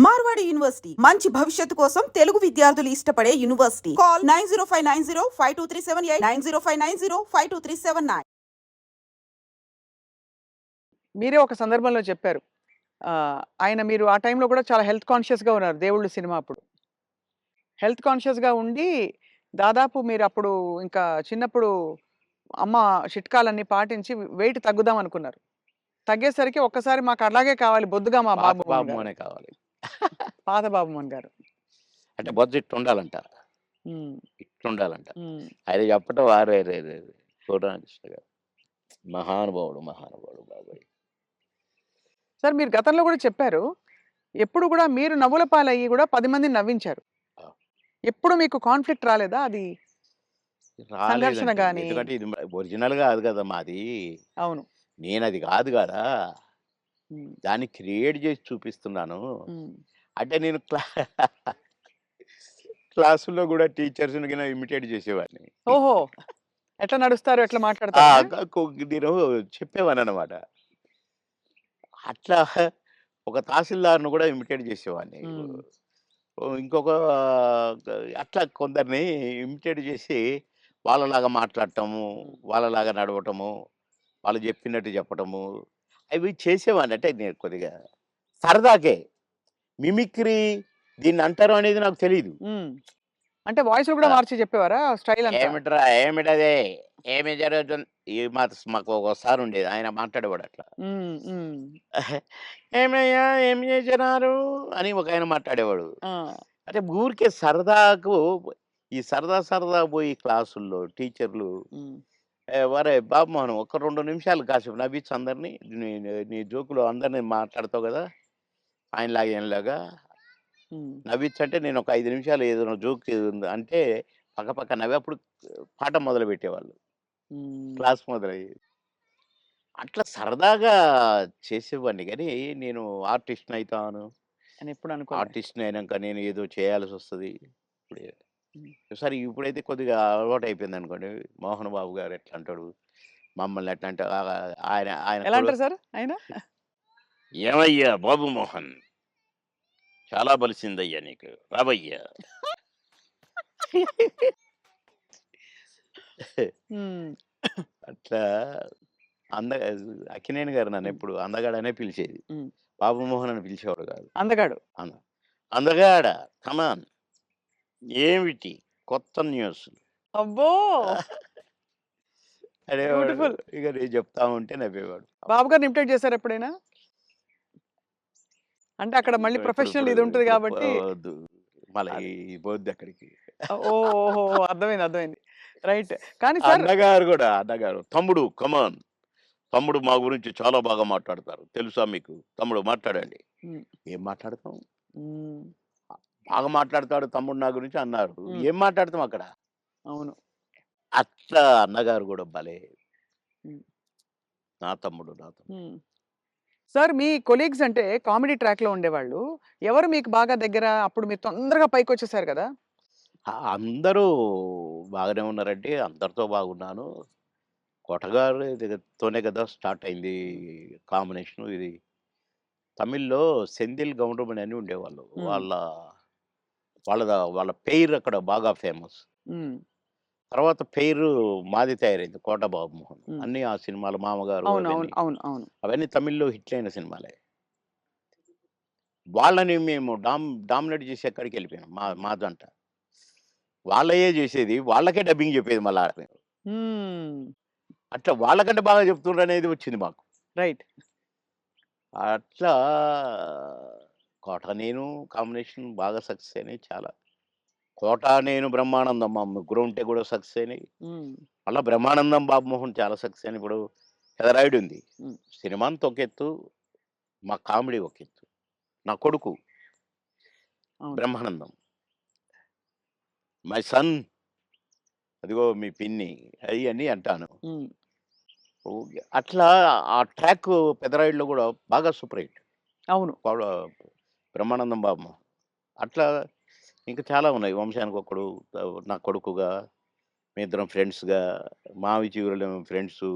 Marwadi university మంచి భవిష్యత్తు కోసం తెలుగు విద్యార్థులు ఇష్టపడే యూనివర్సిటీ. కాల్ 9059052378 9059052379. మీరే ఒక సందర్భంలో చెప్పారు. ఆయన మీరు ఆ టైంలో కూడా చాలా హెల్త్ కాన్షియస్‌గా ఉన్నారు 'దేవుళ్ళు' సినిమా అప్పుడు. హెల్త్ కాన్షియస్‌గా ఉండి దాదాపు మీరప్పుడు ఇంకా చిన్నప్పుడు అమ్మ చిట్కాలన్నీ పాటించి వెయిట్ తగ్గుదాం అనుకున్నారు. తగ్గేసరికి ఒక్కసారి మాకు అలాగే కావాలి బొద్దుగా మా పాత బాబు మోహన్ గారు. బాబుమోనే కావాలి. పాత బాబు మోహన్ గారు. అంటే బొజ్జ ఇట్టుండాలంట. హ్మ్. ఇట్లుండాలంట. హ్మ్. ఆయన చెప్పటం అరెరెరెరె! పూర్ణకృష్ణ గారు. మహానుభావుడు, మహానుభావుడు బాబోయ్! సార్ మీరు గతంలో కూడా చెప్పారు. ఎప్పుడు కూడా మీరు నవ్వుల పాలయ్యి కూడా 10 మందిని నవ్వించారు. ఆ! ఎప్పుడు మీకు కాన్‌ఫ్లిక్ట్ రాలేదా? అది సంఘర్షణ రాలేదండి. గాని. ఎందుకంటే ఇది ఒరిజినల్ కాదు కదా మాది. అవును. నేనది కాదు గదా! హ్మ్. దాన్ని క్రియేట్ చేసి చూపిస్తున్నాను. హ్మ్. అంటే నేను క్లాసుల్లో గూడా టీచర్స్‌ని గిన ఇమిటేట్ చేసేవాడిని. ఓహో! ఎట్లా నడుస్తారు? ఎట్లా ఆ! మాట్లాడతారనా? నేను చెప్పేవాడిననమాట. అట్లా ఒక తహసీల్దార్‌ని గూడా ఇమిటేట్ చేసేవాడిని. హ్మ్. ఇంకొక అట్లా కొందరిని ఇమిటేట్ చేసి వాళ్ళలాగా మాట్లాడటము, హ్మ్. వాళ్ళలాగా నడవటము, వాళ్ళు చెప్పినట్టు చెప్పటము, అవి చేసేవాడిని. అంటే నేను కొద్దిగా సరదాకే. మిమిక్రీ దీన్నంటారు అనేది నాకు తెలీదు. హ్మ్. అంటే వాయిస్‌లు కూడా ఆ! మార్చి చెప్పేవారా? స్టైల్ అంతా? ఏమిట్రా ఏమిటది? ఏమి జరుగుతుంది? మాకు ఒక సార్ ఉండేది. ఆయన మాట్లాడేవాడు అట్లా. హ్మ్. హ్మ్. "ఏమయ్యా ఏం చేసినారు?" అని ఒకాయన మాట్లాడేవాడు. ఆ! అంటే ఊరికే సరదాకు ఈ సరదా సరదా పోయి క్లాసుల్లో టీచర్లు హ్మ్. "ఒరేయ్ బాబు మోహన్ ఒక్క 2 నిమిషాలు కాసేపు నవ్వించు అందరిని. నీ నీ జోకులు అందరిని మాట్లాడతావు కదా! ఆయనలాగా ఈయనలాగా హ్మ్. నవ్వించంటే నేను ఒక 5 నిమిషాలు ఏదైనా జోక్ అంటే పక్కపక్క నవ్వి అప్పుడు పాఠం మొదలుపెట్టేవాళ్ళు. హ్మ్. క్లాస్ మొదలయ్యేది. అట్లా సరదాగా చేసేవాడిని గానీ, నేను ఆర్టిస్ట్‌ని అయితాను. అని ఎప్పుడు అనుకోలే. ఆర్టిస్ట్‌ని అయినంక నేను ఏదో చేయాల్సొస్తది. ఇప్పుడే హ్మ్. సరే ఇప్పుడైతే కొద్దిగా అలవాటయిపోయిందనుకోండి. మోహన్ బాబు గారు ఎట్లా అంటాడు, మమ్మల్ని ఎట్లా అంటే ఆయన ఆయన ఎలా అంటారు సార్ ఆయన? "ఏమయ్యా బాబు మోహన్! చాలా బలిసిందయ్యా నీకు. రావయ్యా!" హ్మ్. అట్లా అంద అక్కినేని గారు హ్మ్. నన్నెప్పుడు అందగాడనే పిలిచేది. హ్మ్. బాబు మోహన్ అని పిలిచేవాడు కాదు. అందగాడు. అంద అందగాడ కమాన్ ఏమిటి కొత్త న్యూస్ అబ్బో! అనేవాడు. బ్యూటిఫుల్. ఇక నేను చెప్తా ఉంటే నవ్వేవాడు. బాబు గారిని ఇమిటేట్ చేసారా ఎప్పుడైనా? అంటే అక్కడ మళ్ళీ ఇప్పుడు ప్రొఫెషనల్ ఇప్పుడు ఇది ఉంటది ఇప్పుడు కాబట్టి వద్దు. మళ్ళీ అది. పోద్ది అక్కడికి. ఓహోహో! అర్థమైంది. అర్థమైంది. రైట్. కానీ సార్. అన్నగారు కూడా అన్నగారు తమ్ముడు కమాన్ తమ్ముడు మా గురించి చాలా బాగా మాట్లాడతారు. తెలుసా మీకు? తమ్ముడు మాట్లాడండి. హ్మ్. ఏం మాట్లాడతాం? హ్మ్. బాగా మాట్లాడతాడు తమ్ముడు నా గురించి అన్నారు. హ్మ్. ఏం మాట్లాడతాం అక్కడ? అవును. అట్లా అన్నగారు గూడా భలే హ్మ్. నా తమ్ముడు, నా తమ్ముడు. హ్మ్. సార్ మీ కొలీగ్స్ అంటే కామెడీ ట్రాక్‌లో ఉండేవాళ్ళు. ఎవరు మీకు బాగా దగ్గర? అప్పుడు మీరు తొందరగా పైకొచ్చేసారు గదా! అందరూ బాగానే ఉన్నారండి. అందరితో బాగున్నాను. కొటగారి తోనే కదా స్టార్ట్ అయింది హ్మ్. కాంబినేషను ఇది. తమిళ్‌లో సెంధిల్ గౌండమణి అని ఉండేవాళ్ళు. హ్మ్. వాళ్ళ పెయిర్ అక్కడ బాగా ఫేమస్. హ్మ్. తర్వాత పెయిరు మాది తయారైంది 'కోట బాబుమోహన్.' హ్మ్. అన్నీ ఆ సినిమాలు 'మామగారు' అవును. అవును. అవన్నీ. అవును. అవును. అవన్నీ తమిళ్‌లో హిట్లయిన సినిమాలే. వాళ్ళని మేము డామినేట్ చేసి ఎక్కడికెళ్ళిపోయాం. మా జంట. వాళ్ళయ్యే జేసేది. వాళ్ళకే డబ్బింగ్ జెప్పేది మళ్ళా. హ్మ్. అట్లా వాళ్ళకంటే బాగా చెప్తుండ్రనేది వచ్చింది మాకు. రైట్. అట్లా 'కోట నేను' కాంబినేషన్ బాగా సక్సెస్ అయినాయి చాలా. 'కోట నేను' 'బ్రహ్మానందం' మా ముగ్గురుంటే గూడా సక్సెస్ అయినాయి. హ్మ్. మళ్ళా 'బ్రహ్మానందం' 'బాబుమోహన్' చాలా సక్సెస్ అయినాయి. ఇప్పుడు 'పెదరాయుడు' ఉంది. హ్మ్. సినిమా అంతా ఒక ఎత్తు, మా కామెడీ ఒక ఎత్తు. నా కొడుకు అవును. 'బ్రహ్మానందం' మై సన్ అదిగో మీ పిన్ని అయన్నీ అంటాను. హ్మ్. ఓకే. అట్లా ఆ ట్రాక్ 'పెదరాయుడులో' గూడా బాగా సూపర్ హిట్. అవును. పవడ 'బ్రహ్మానందం బాబు.' అట్లా ఇంకా చాలా ఉన్నాయి. 'వంశానికొక్కడు', నా కొడుకుగా, మేమిద్దరం ఫ్రెండ్స్‌గా, 'మావి చిగురులేమో' ఫ్రెండ్సు,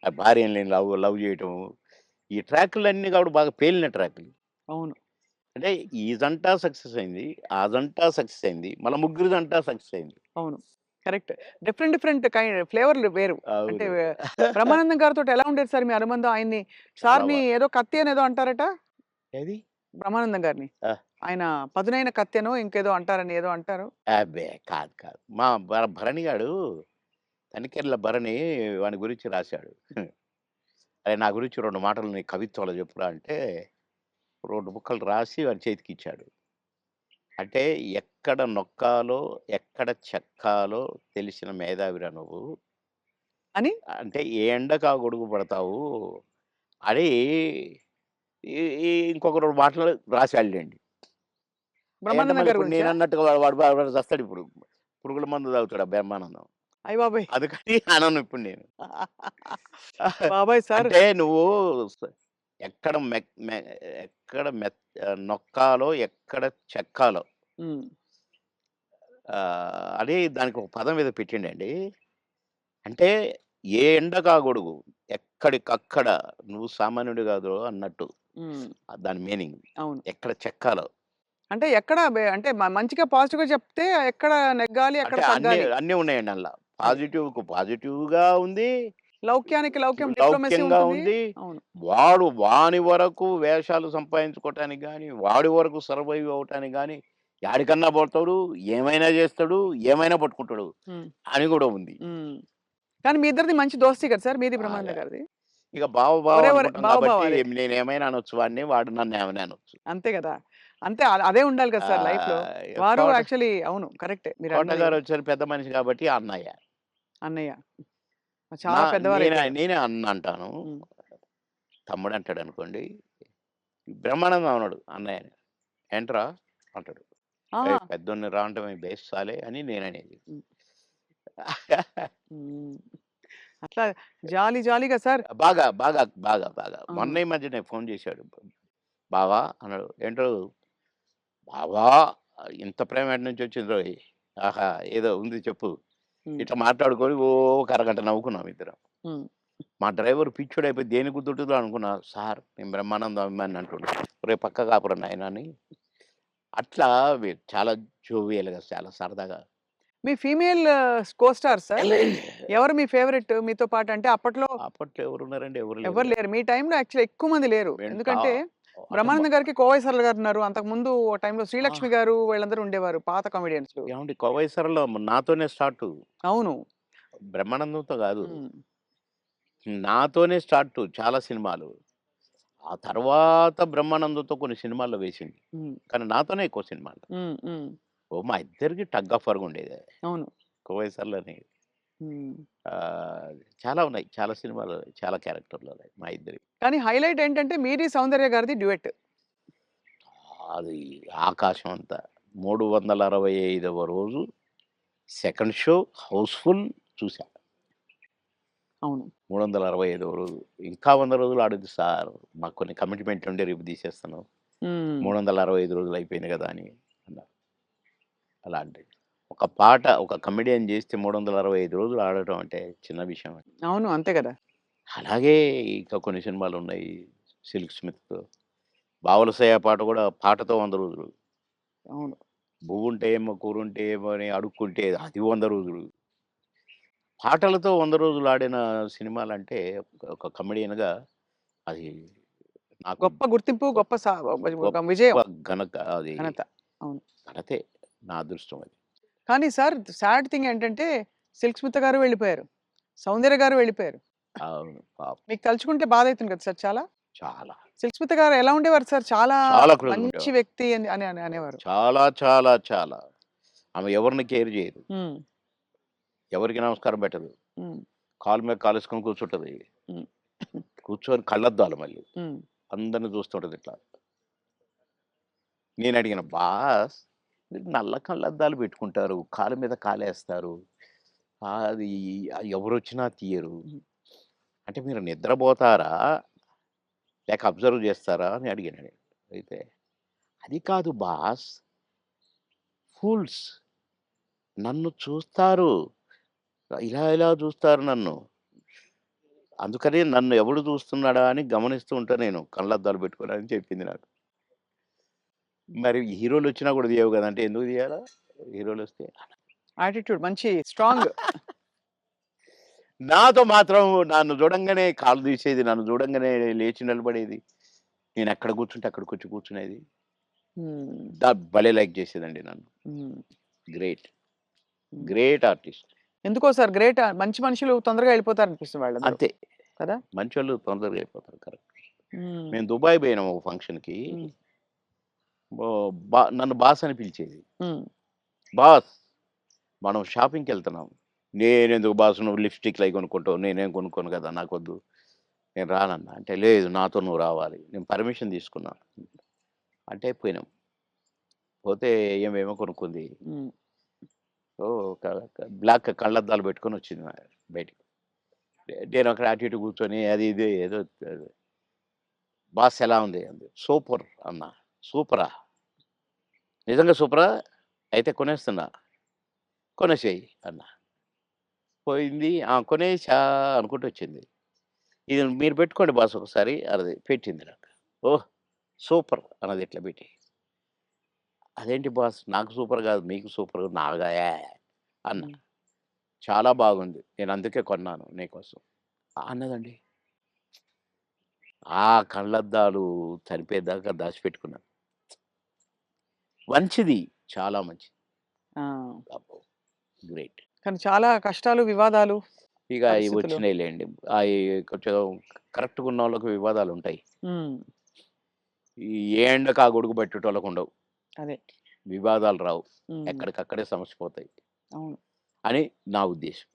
ఆ భార్యని నేను లవ్ లవ్ చేయటము. ఈ ట్రాకులన్నీ కూడా బాగా పేలిన ట్రాకులు. అవును. అంటే ఈ జంట సక్సెస్ అయింది. ఆ జంట సక్సెస్ అయింది. మళ్ళా ముగ్గురి జంట సక్సెస్ అయింది. అవును. కరెక్ట్. డిఫరెంట్ డిఫరెంట్ ఫ్లేవర్‌లు వేరు. అంటే అవును. బ్రహ్మానందం గారితోటి ఎలా ఉండేది సార్ మీ అనుబంధం? ఆయన్ని చాలా సార్‌ని ఏదో కత్తి అనేదో అంటారట? ఏది? బ్రహ్మానందం గారిని. ఆ! ఆయన పదునైన కత్తెనో ఇంకేదో అంటారని ఏదో అంటారు. అబ్బే! కాదు, కాదు. మా భరణి గాడు తనికెళ్ళ భరణి వాని గురించి రాశాడు. అరే! నా గురించి 2 మాటలు నీ కవిత్వంలో చెప్పురా అంటే 2 ముక్కలు రాసి వాడి చేతికిచ్చాడు. అంటే ఎక్కడ నొక్కాలో, ఎక్కడ చెక్కాలో తెలిసిన మేధావిరా నువ్వు. అని అంటే ఏ ఎండకు ఆ గొడుగు పడతావు అని ఈ ఈ ఇంకొక 2 మాటలు రాసాడులెండి. అయంటే బ్రహ్మానందం మళ్ళీ గారి ఇప్పుడు గురించా? నేనన్నట్టుగా వాడు చస్తాడిప్పుడు. పురుగుల మందు తాగుతాడు ఆ బ్రహ్మానందం. అయ్య బాబోయ్! అందుకని అనను ఇప్పుడు నేను. బాబోయ్! సార్. అంటే నువ్వు స ఎక్కడ ఎక్కడ నొక్కాలో, ఎక్కడ చెక్కాలో హ్మ్. అని దానికి ఒక పదం ఏదో పెట్టిండండి. అంటే ఏ ఎండకా గొడుగు, ఎక్కడికక్కడ నువ్వు సామాన్యుడు కాదురో అన్నట్టు. హ్మ్. దాని మీనింగ్. అవును. ఎక్కడ చెక్కాలో. అంటే ఎక్కడ అంటే మంచిగా పాజిటివ్‌గా చెప్తే ఎక్కడ నెగ్గాలి, ఎక్కడ అంటే అన్నీ తగ్గాలి. అన్నీ ఉన్నాయండి అందుల. అది. పాజిటివ్‌కు పాజిటివ్‌గా ఉంది. లౌక్యానికి లౌక్యం డిప్లొమసీ లౌక్యంగా ఉంటుంది. ఉంది. అవును. వాని వరకు వేషాలు సంపాదించుకోవటానికి గాని, వాడి వరకు సర్వైవ్ అవ్వటానికి గాని, యాడికన్నా పోతాడు, ఏమైనా చేస్తాడు, ఏమైనా పట్టుకుంటాడు హ్మ్. అని కూడా ఉంది. హ్మ్. కానీ మీ ఇద్దరిది మంచి దోస్తీ కదా సార్! మీది బ్రహ్మానందం బాగా. గారిది. ఇక బావ బావ ఒరే అనుకుంటాం బావ కాబట్టి బావాలే. నేనేమైనా అనొచ్చు వాడిని, వాడు నన్నేమైనా అనొచ్చు. అంతే గదా! అంతే అదే ఉండాలి కదా సార్ లైఫ్‌లో. వారు కోట యాక్చువల్లీ అవును. కరెక్టే కోట మీరన్నది. గారొచ్చారు పెద్ద మనిషి కాబట్టి అన్నయ్య. అన్నయ్య. నా చాలా పెద్దవారైపోయారు. నేనే అన్న అంటాను. హ్మ్. తమ్ముడంటాడనుకోండి. బ్రహ్మానందం అనడు అన్నయ్యని. "ఏంట్రా" అంటాడు. ఆహా! "ఏయ్! పెద్దోడిని రా అంటే బేస్సాలే" అని నేననేది. హ్మ్. హ్మ్. అట్లా జాలీ జాలీగా సార్. బాగా. ఆ! మొన్న ఈ మధ్యనే ఫోను చేశాడు. "బావా" అన్నాడు. "ఏంటో బావా ఇంత ప్రేమ ఎటునుంచొచ్చిందోయ్? ఆహా! ఏదో ఉంది చెప్పు." హ్మ్. ఇట్లా మాట్లాడుకొని ఓ ఒక అరగంట నవ్వుకున్నాం ఇద్దరం. హ్మ్. మా డ్రైవర్ పిచ్చోడైపోయి దేనికి గుద్దుంటుందో అనుకున్నా. సార్ నేను బ్రహ్మానందం అభిమానిని అంటుండు. ఒరేయ్ పక్కకు ఆపురా నాయనా అని. అట్లా చాలా జోవియల్‌గా చాలా సరదాగా. మీ ఫీమేల్ కో స్టార్ సార్? ఎవరు మీ ఫేవరెట్ మీతో పాటు? అంటే అప్పట్లో అప్పట్లో ఎవరున్నారండి? ఎవరు లేరు. ఎవరు లేరు. మీ టైంలో యాక్చువల్లీ ఎక్కువ మంది లేరు. వెంట ఎందుకంటే అంటే బ్రహ్మానందం గారికి కోవై సరళ గారున్నారు. అంతకుముందు ఓ టైంలో ఆ! శ్రీలక్ష్మి గారు వీళ్ళందరూ ఉండేవారు పాత కామెడియన్సు. ఏవండీ 'కోవై సరళ' నాతోనే స్టార్టు. అవును. బ్రహ్మానందంతో గాదు. హ్మ్. నాతోనే స్టార్టు చాలా సినిమాలు. ఆ తర్వాత బ్రహ్మానందంతో కొన్ని సినిమాల్లో వేసింది. హ్మ్. కానీ నాతోనే ఎక్కువ సినిమాలు. హ్మ్. హ్మ్. మా ఇద్దరికి టగ్ ఆఫ్ వార్‌గా ఉండేది. అవును. 'కోవై సరళని' హ్మ్. ఆహ్, చాలా ఉన్నాయి. చాలా సినిమాలు, చాలా క్యారెక్టర్‌లు ఉన్నాయి మా ఇద్దరివి. కానీ హైలైట్ ఏంటంటే మీది సౌందర్య గారిది డ్యూయెట్. అది ఆకాశం అంత. 365వ రోజు సెకండ్ షో హౌస్‌ఫుల్ చూసా. అవును. 365వ రోజు. ఇంకా 100 రోజులు ఆడొద్దు సార్. మాకు కొన్ని కమిట్మెంట్లు ఉండి రేపు తీసేస్తున్నాం. హ్మ్. 365 రోజులు అయిపోయింది కదా! అని అన్నారు. అలాంటిది. ఒక పాట ఒక కమెడియన్ చేస్తే 365 రోజులు ఆడటం అంటే చిన్న విషయం. అవును. అంతే గదా! అలాగే ఇంకా కొన్ని సినిమాలున్నాయి. 'సిల్క్ స్మిత్', 'బావలసయ్య' పాట కూడా పాటతో 100 రోజులు. అవును. 'పువ్వుంటే ఏమో కూరుంటే ఏమో' అని అడుక్కుంటే అది 100 రోజులు. పాటలతో 100 రోజులు ఆడిన సినిమాలంటే ఒక కమెడియన్‌గా అది నాకు గొప్ప గుర్తింపు, గొప్ప గొప్ప ఒక గొప్ప విజయం. అది ఘనత. అవును. ఘనతే. నా అదృష్టం అది. కానీ సార్ సాడ్ థింగ్ ఏంటంటే 'సిల్క్ స్మిత' గారు వెళ్ళిపోయారు. 'సౌందర్య' గారు వెళ్ళిపోయారు. అవును. పాపం. మీకు తలుచుకుంటే బాధైతుంది కదా సార్ చాలా? చాలా. 'సిల్క్ స్మిత' గారు ఎలా ఉండేవారు సార్? చాలా చాలా క్లోజ్‌గా మంచి ఉండేవారు. వ్యక్తి అని అనేవారు. చాలా. ఆమె ఎవరిని కేర్ చేయదు. హ్మ్. ఎవరికీ నమస్కారం పెట్టదు. హ్మ్. కాలు మీద కాలేసుకొని కూర్చుంటది. హ్మ్. కూర్చొని కళ్ళద్దాలు మళ్ళీ. హ్మ్. అందరిని చూస్తుంటది ఇట్లా. నేనడిగిన, "బాస్ మీరు నల్ల కళ్ళద్దాలు పెట్టుకుంటారు. కాలు మీద కాలేస్తారు. అది ఎవరొచ్చినా తీయరు. హ్మ్. అంటే మీరు నిద్రపోతారా? లేక అబ్జర్వ్ చేస్తారా?" అని అడిగాను నేను. అయితే, "అది కాదు బాస్ ఫూల్స్ నన్ను చూస్తారు. ఇలా చూస్తారు నన్ను. అందుకని నన్ను ఎవడు చూస్తున్నాడా అని గమనిస్తూ ఉంటా నేను కళ్ళద్దాలు పెట్టుకొని" అని చెప్పింది నాకు. మరి హీరోలు వచ్చినా కూడా తీయవు కదా అంటే ఎందుకు తీయాలా హీరోలు వస్తే యాటిట్యూడ్ మంచి స్ట్రాంగ్. నాతో మాత్రం నన్ను చూడంగానే కాళ్ళు తీసేది నన్ను చూడంగానే లేచి నిలబడేది నేను ఎక్కడ కూర్చుంటే అక్కడికి వచ్చి కూర్చునేది భలే లైక్ చేసేదండి నన్ను గ్రేట్ గ్రేట్ ఆర్టిస్ట్ ఎందుకో సార్ గ్రేట్. మంచి మనుషులు తొందరగా వెళ్ళిపోతారు అనిపిస్తుంది వాళ్ళందరూ అంతే కదా. మంచి వాళ్ళు తొందరగా అయిపోతారు కరెక్ట్ మ్మ్. మేము దుబాయ్ పోయినాం ఒక ఫంక్షన్కి మ్మ్. నన్ను బాస్ అని పిలిచేది మ్మ్. బాస్ మనం షాపింగ్కి వెళ్తున్నాం నేనెందుకు బాస్ నువ్వు లిప్స్టిక్ అవి కొనుక్కుంటావు నేనేం కొనుక్కోను కదా నాకొద్దు నేను రానన్నా అంటే లేదు నాతో నువ్వు రావాలి నేను పర్మిషన్ తీసుకున్నాను అంటే పోయినాం పోతే ఏమేమో కొనుక్కుంది మ్మ్. ఓ బ్లాక్ కళ్ళద్దాలు పెట్టుకొని వచ్చింది బయటికి నేను అక్కడ అటు ఇటు కూర్చొని అది ఇది ఏదో బాస్ ఎలా ఉంది అంది సూపర్ అన్న సూపరా నిజంగా సూపరా అయితే కొనేస్తున్నా కొనేసేయి అన్న పోయింది కొనేసా అనుకుంటూ వచ్చింది ఇది మీరు పెట్టుకోండి బాస్ ఒకసారి అది పెట్టింది నాకు ఓహ్ సూపర్ అన్నది ఇట్లా పెట్టి అదేంటి బాస్ నాకు సూపర్ కాదు మీకు సూపర్ నాగా అన్న మ్మ్. చాలా బాగుంది నేను అందుకే కొన్నాను నీకోసం అన్నదండి ఆ కళ్ళద్దాలు చనిపోయేదాకా దాచిపెట్టుకున్నాను మంచిది చాలా మంచిది ఆ. గ్రేట్ కానీ చాలా కష్టాలు వివాదాలు ఇక ఇవి పరిస్థితులు. వచ్చినాయిలేండి అవి కొంచెం కరెక్ట్గా ఉన్న వాళ్ళకి వివాదాలు ఉంటాయి మ్మ్. ఈ ఏ ఎండకు ఆ గొడుగు పెట్టేటోళ్ళకు ఉండవు అదే. వివాదాలు రావు మ్మ్. ఎక్కడికక్కడే సమస్య పోతాయి అవును. అని నా ఉద్దేశం